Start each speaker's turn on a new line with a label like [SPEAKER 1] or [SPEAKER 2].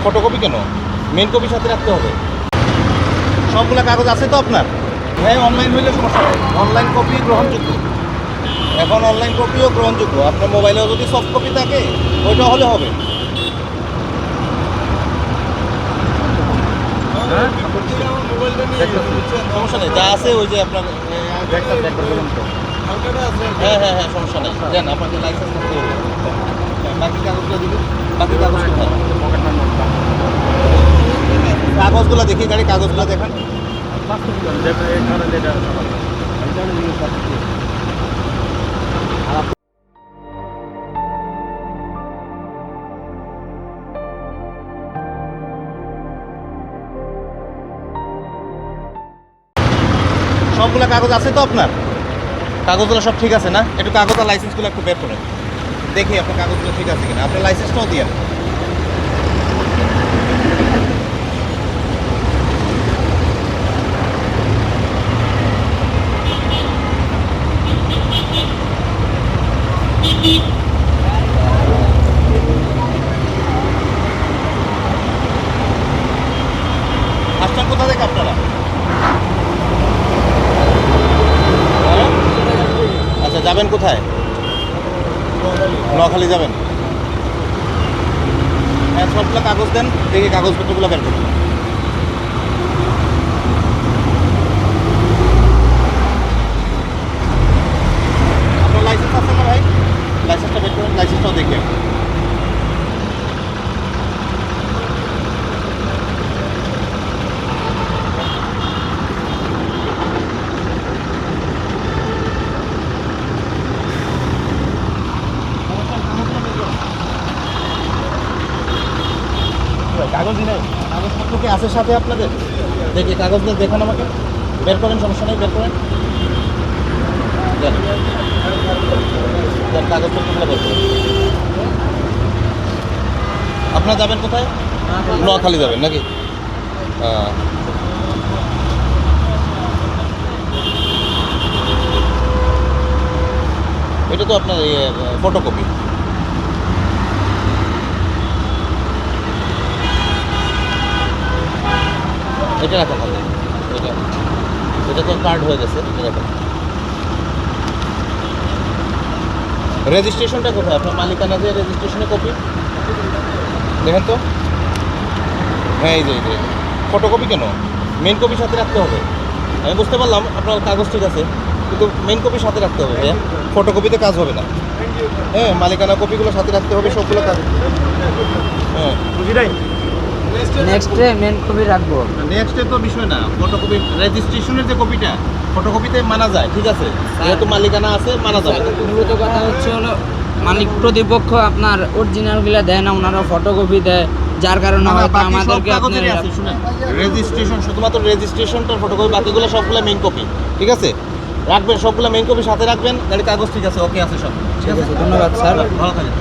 [SPEAKER 1] Photocopy কেন? Main copy সাথে রাখতে হবে। সবগুলো কাগজ আছে তো আপনার? হ্যাঁ, অনলাইন হইলে সমস্যা নেই, অনলাইন কপি গ্রহণযোগ্য। এখন অনলাইন কপিও গ্রহণযোগ্য। আপনার মোবাইলেও যদি সফট কপি থাকে ওইটা হলে হবে। সমস্যা নেই, যা আছে ওই যে আপনার হ্যাঁ হ্যাঁ হ্যাঁ, সমস্যা নেই। দেন আপনাকে লাইসেন্স করতে হবে। বাকি কাগজগুলো দিবি। বাকি কাগজ কোথায়? কাগজগুলো দেখি, গাড়ি কাগজগুলো দেখান। সবগুলো কাগজ আছে তো আপনার? কাগজগুলো সব ঠিক আছে না? একটু কাগজ আর লাইসেন্সগুলো একটু বের করেন, দেখি আপনার কাগজগুলো ঠিক আছে কিনা। আপনার লাইসেন্সটাও দিয়ে আসছেন কোথা থেকে আপনারা? আচ্ছা, যাবেন কোথায়? নোয়াখালী যাবেন? হ্যাঁ, সবগুলো কাগজ দেন, দেখি কাগজপত্রগুলো বের করুন। আপনার লাইসেন্স আছে না ভাই? লাইসেন্সটা বের করেন, লাইসেন্সটাও দেখি। কাগজই নেই? কাগজপত্র কি আছে সাথে আপনাদের? দেখি কাগজগুলো দেখান আমাকে, বের করেন, সমস্যা নেই, বের করেন। কাগজপত্রগুলো বের করেন। আপনারা যাবেন কোথায়? নোয়াখালী যাবেন নাকি? এটা তো আপনার ফটোকপি। এটা রাখা ভালো, এটা এটা তো কার্ড হয়ে গেছে, এটা রাখা। রেজিস্ট্রেশনটা কোথায়? আপনার মালিকানা যে রেজিস্ট্রেশনের কপি দেখেন তো। হ্যাঁ, এই যে ফটোকপি কেন? মেন কপি সাথে রাখতে হবে। আমি বুঝতে পারলাম আপনার কাগজ ঠিক আছে, কিন্তু মেন কপি সাথে রাখতে হবে ভাইয়া, ফটোকপিতে কাজ হবে না। হ্যাঁ, মালিকানা কপিগুলো সাথে রাখতে হবে, সবগুলো কাজ। হ্যাঁ, বুঝি নাই।
[SPEAKER 2] নেক্সটে মেন কপি রাখবো।
[SPEAKER 1] নেক্সটে তো বিষয় না, ফটোকপি রেজিস্ট্রেশনের যে কপিটা ফটোকপিতে মানা যায়, ঠিক আছে, যেহেতু মালিকানা আছে মানা যাবে।
[SPEAKER 2] মূলত কথা হচ্ছে হলো মালিক প্রতিপক্ষ আপনার অরিজিনালগুলো দেয় না, ওনারা ফটোকপি দেয়, যার কারণে হয়তো আমাদেরকে আপনার
[SPEAKER 1] রেজিস্ট্রেশন, শুধুমাত্র রেজিস্ট্রেশনটার ফটোকপি, বাকিগুলো সবগুলো মেইন কপি, ঠিক আছে, রাখবেন। সবগুলো মেইন কপি সাথে রাখবেন। গাড়ি কাগজ ঠিক আছে, ওকে আছে সব, ঠিক আছে।
[SPEAKER 2] ধন্যবাদ স্যার,
[SPEAKER 1] ভালো থাকেন।